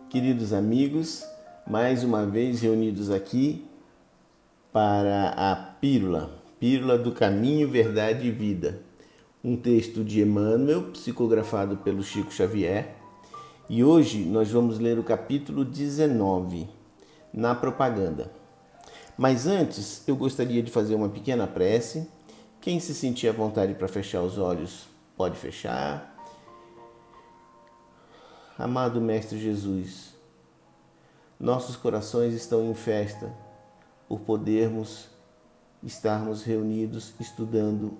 Queridos amigos, mais uma vez reunidos aqui para a Pílula do Caminho, Verdade e Vida. Um texto de Emmanuel, psicografado pelo Chico Xavier. E hoje nós vamos ler o capítulo 19, na propaganda. Mas antes, eu gostaria de fazer uma pequena prece. Quem se sentir à vontade para fechar os olhos, pode fechar. Amado Mestre Jesus, nossos corações estão em festa por podermos estarmos reunidos estudando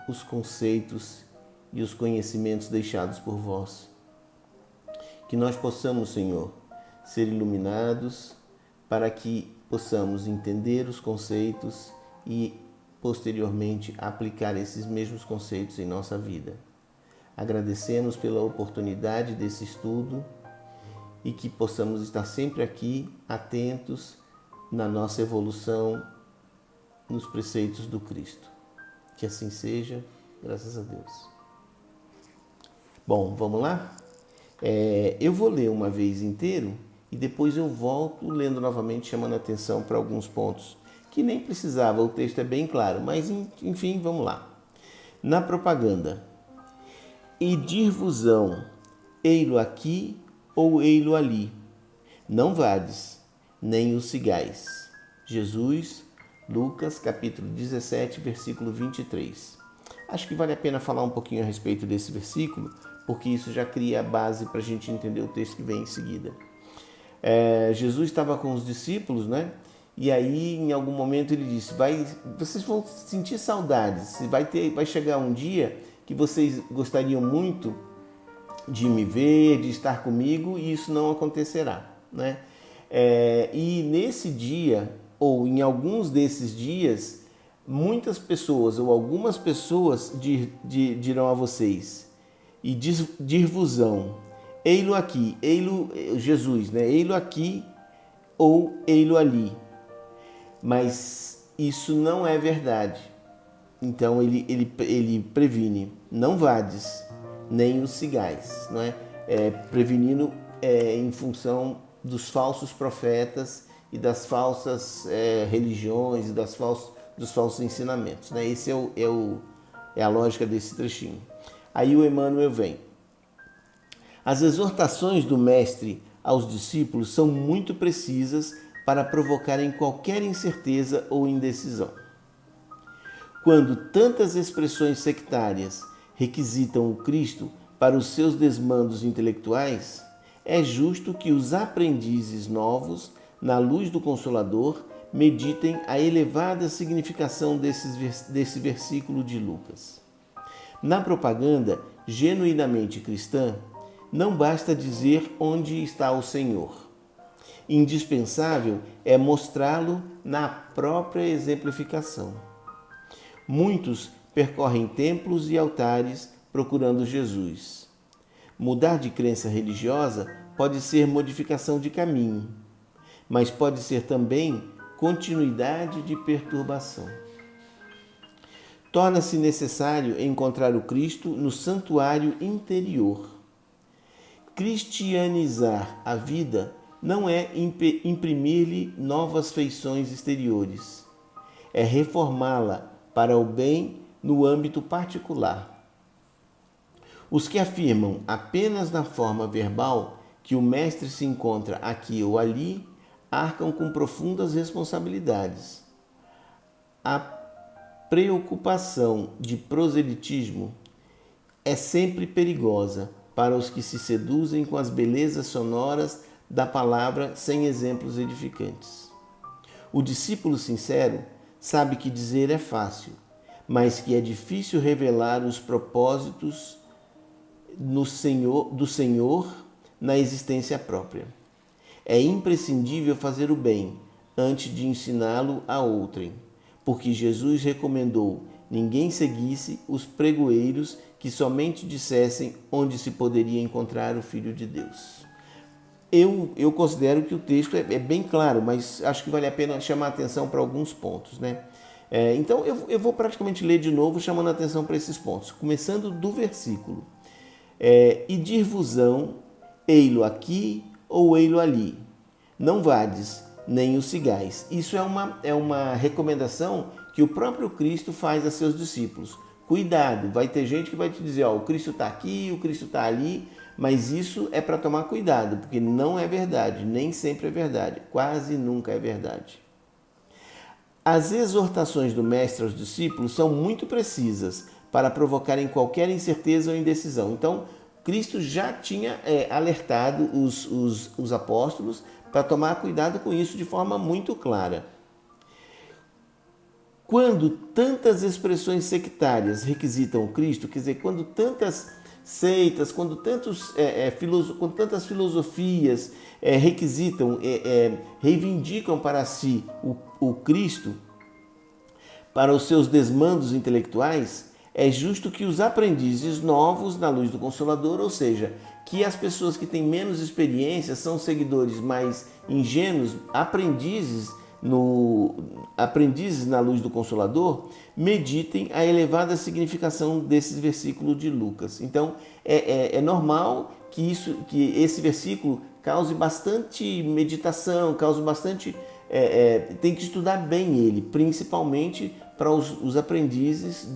os conceitos e os conhecimentos deixados por vós. Que nós possamos, Senhor, ser iluminados para que possamos entender os conceitos e, posteriormente, aplicar esses mesmos conceitos em nossa vida. Agradecemos pela oportunidade desse estudo e que possamos estar sempre aqui atentos na nossa evolução nos preceitos do Cristo. Que assim seja, graças a Deus. Bom, vamos lá? Eu vou ler uma vez inteiro e depois eu volto lendo novamente, chamando a atenção para alguns pontos que nem precisava, o texto é bem claro, mas enfim, vamos lá. Na propaganda. E dir-vos-ão, ei-lo aqui ou ei-lo ali. Não vades, nem o sigais. Jesus, Lucas, capítulo 17, versículo 23. Acho que vale a pena falar um pouquinho a respeito desse versículo, porque isso já cria a base para a gente entender o texto que vem em seguida. Jesus estava com os discípulos, né? E aí, em algum momento, ele disse: vocês vão sentir saudades, vai chegar um dia que vocês gostariam muito de me ver, de estar comigo, e isso não acontecerá, né? E nesse dia, ou em alguns desses dias, muitas pessoas ou algumas pessoas dirão a vocês, e dir-vos-ão, ei-lo aqui, ei-lo, Jesus, né? Ei-lo aqui ou ei-lo ali. Mas isso não é verdade. Então ele previne, não vades, nem os sigais, não é? Prevenindo em função dos falsos profetas e das falsas religiões e dos falsos ensinamentos, né? Esse é a lógica desse trechinho. Aí o Emmanuel vem. As exortações do Mestre aos discípulos são muito precisas para provocarem qualquer incerteza ou indecisão. Quando tantas expressões sectárias requisitam o Cristo para os seus desmandos intelectuais, é justo que os aprendizes novos, na luz do Consolador, meditem a elevada significação desse versículo de Lucas. Na propaganda genuinamente cristã, não basta dizer onde está o Senhor. Indispensável é mostrá-lo na própria exemplificação. Muitos percorrem templos e altares procurando Jesus. Mudar de crença religiosa pode ser modificação de caminho, mas pode ser também continuidade de perturbação. Torna-se necessário encontrar o Cristo no santuário interior. Cristianizar a vida não é imprimir-lhe novas feições exteriores, é reformá-la para o bem no âmbito particular. Os que afirmam apenas na forma verbal que o Mestre se encontra aqui ou ali, arcam com profundas responsabilidades. A preocupação de proselitismo é sempre perigosa para os que se seduzem com as belezas sonoras da palavra sem exemplos edificantes. O discípulo sincero sabe que dizer é fácil, mas que é difícil revelar os propósitos do Senhor na existência própria. É imprescindível fazer o bem antes de ensiná-lo a outrem, porque Jesus recomendou ninguém seguisse os pregoeiros que somente dissessem onde se poderia encontrar o Filho de Deus. Eu considero que o texto é bem claro, mas acho que vale a pena chamar a atenção para alguns pontos, né? Então eu vou praticamente ler de novo, chamando a atenção para esses pontos, começando do versículo. E dir-vos-ão, ei-lo aqui ou ei-lo ali. Não vades, nem o sigais. Isso é uma recomendação que o próprio Cristo faz a seus discípulos. Cuidado, vai ter gente que vai te dizer, ó, o Cristo está aqui, o Cristo está ali, mas isso é para tomar cuidado, porque não é verdade, nem sempre é verdade, quase nunca é verdade. As exortações do mestre aos discípulos são muito precisas para provocarem qualquer incerteza ou indecisão. Então, Cristo já tinha alertado os apóstolos para tomar cuidado com isso de forma muito clara. Quando tantas expressões sectárias requisitam Cristo, quer dizer, quando tantas seitas, quando tantas filosofias reivindicam para si o Cristo, para os seus desmandos intelectuais, é justo que os aprendizes novos na luz do Consolador, ou seja, que as pessoas que têm menos experiência, são seguidores mais ingênuos, aprendizes na luz do Consolador, meditem a elevada significação desses versículos de Lucas. Então, é normal que esse versículo cause bastante meditação, cause bastante... tem que estudar bem ele, principalmente para os aprendizes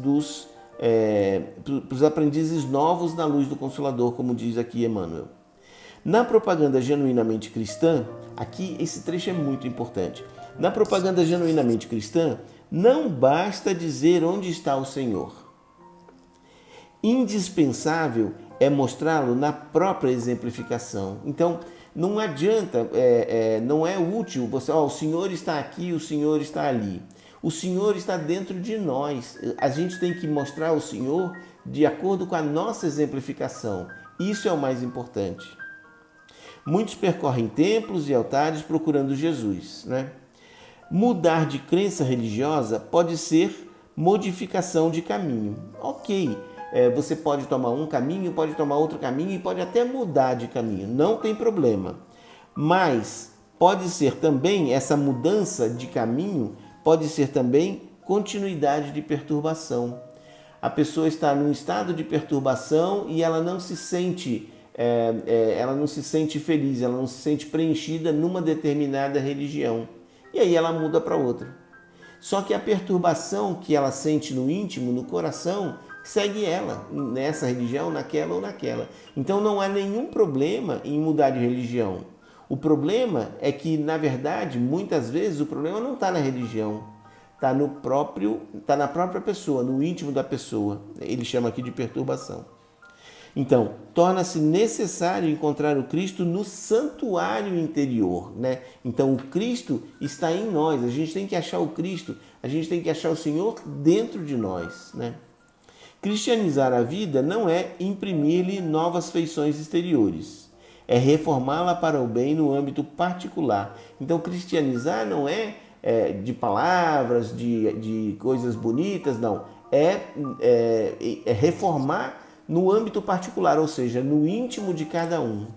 para os aprendizes novos na luz do Consolador, como diz aqui Emmanuel. Na propaganda genuinamente cristã, aqui esse trecho é muito importante. Na propaganda genuinamente cristã, não basta dizer onde está o Senhor. Indispensável é mostrá-lo na própria exemplificação. Então, não adianta, não é útil você, o Senhor está aqui, o Senhor está ali. O Senhor está dentro de nós. A gente tem que mostrar o Senhor de acordo com a nossa exemplificação. Isso é o mais importante. Muitos percorrem templos e altares procurando Jesus, né? Mudar de crença religiosa pode ser modificação de caminho. Ok, você pode tomar um caminho, pode tomar outro caminho e pode até mudar de caminho, não tem problema. Mas pode ser também, essa mudança de caminho, pode ser também continuidade de perturbação. A pessoa está num estado de perturbação e ela não se sente feliz, ela não se sente preenchida numa determinada religião. E aí ela muda para outra. Só que a perturbação que ela sente no íntimo, no coração, segue ela nessa religião, naquela ou naquela. Então não há nenhum problema em mudar de religião. O problema é que, na verdade, muitas vezes o problema não está na religião, está na própria pessoa, no íntimo da pessoa. Ele chama aqui de perturbação. Então, torna-se necessário encontrar o Cristo no santuário interior, né? Então, o Cristo está em nós, a gente tem que achar o Cristo, a gente tem que achar o Senhor dentro de nós, né? Cristianizar a vida não é imprimir-lhe novas feições exteriores, é reformá-la para o bem no âmbito particular. Então, cristianizar não é de palavras, de coisas bonitas, não. É reformar no âmbito particular, ou seja, no íntimo de cada um.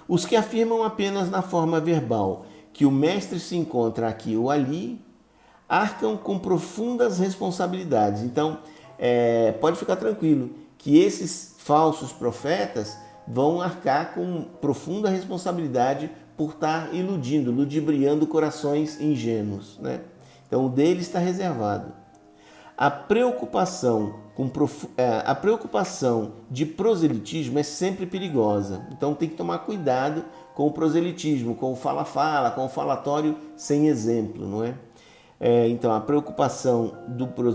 Os que afirmam apenas na forma verbal que o mestre se encontra aqui ou ali, arcam com profundas responsabilidades. Então, pode ficar tranquilo que esses falsos profetas vão arcar com profunda responsabilidade por estar iludindo, ludibriando corações ingênuos, né? Então, o dele está reservado. A preocupação de proselitismo é sempre perigosa. Então tem que tomar cuidado com o proselitismo, com o fala-fala, com o falatório sem exemplo, não é? Então a preocupação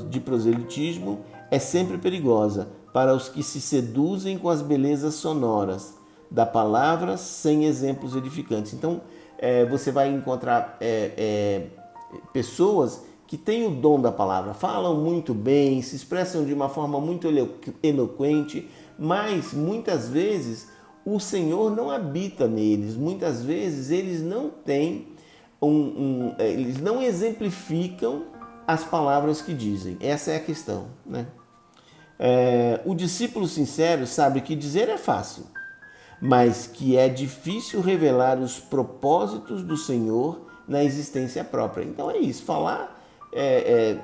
de proselitismo é sempre perigosa para os que se seduzem com as belezas sonoras da palavra sem exemplos edificantes. Então você vai encontrar pessoas que têm o dom da palavra, falam muito bem, se expressam de uma forma muito eloquente, mas muitas vezes o Senhor não habita neles, muitas vezes eles não têm eles não exemplificam as palavras que dizem. Essa é a questão, né? O discípulo sincero sabe que dizer é fácil, mas que é difícil revelar os propósitos do Senhor na existência própria. Então é isso, falar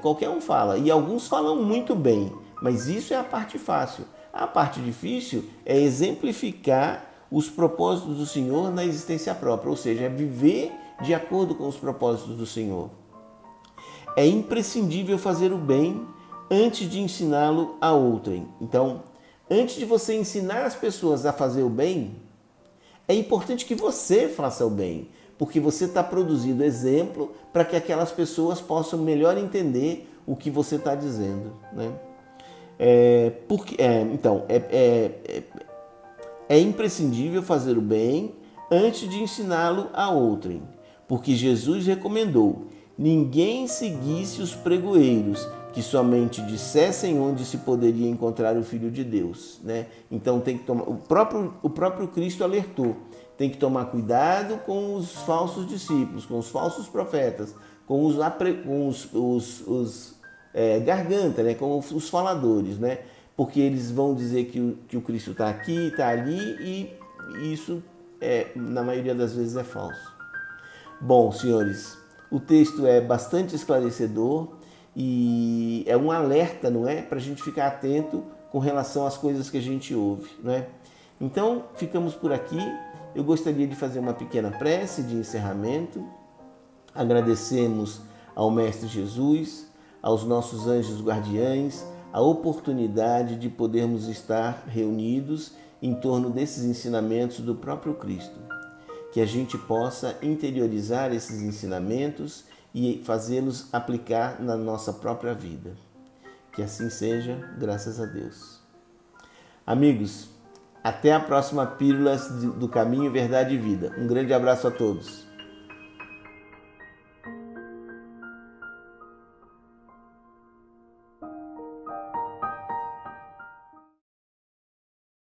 qualquer um fala, e alguns falam muito bem, mas isso é a parte fácil. A parte difícil é exemplificar os propósitos do Senhor na existência própria, ou seja, é viver de acordo com os propósitos do Senhor. É imprescindível fazer o bem antes de ensiná-lo a outrem. Então, antes de você ensinar as pessoas a fazer o bem, é importante que você faça o bem, porque você está produzindo exemplo para que aquelas pessoas possam melhor entender o que você está dizendo, né? É imprescindível fazer o bem antes de ensiná-lo a outrem, porque Jesus recomendou: ninguém seguisse os pregoeiros que somente dissessem onde se poderia encontrar o Filho de Deus, né? Então tem que tomar, o próprio Cristo alertou, tem que tomar cuidado com os falsos discípulos, com os falsos profetas, com os garganta, né? Com os faladores, né? Porque eles vão dizer que o Cristo está aqui, está ali, e isso, na maioria das vezes, é falso. Bom, senhores, o texto é bastante esclarecedor e é um alerta, não é? Para a gente ficar atento com relação às coisas que a gente ouve, não é? Então, ficamos por aqui. Eu gostaria de fazer uma pequena prece de encerramento. Agradecemos ao Mestre Jesus, aos nossos anjos guardiães, a oportunidade de podermos estar reunidos em torno desses ensinamentos do próprio Cristo. Que a gente possa interiorizar esses ensinamentos e fazê-los aplicar na nossa própria vida. Que assim seja, graças a Deus. Amigos, até a próxima Pílulas do Caminho, Verdade e Vida. Um grande abraço a todos.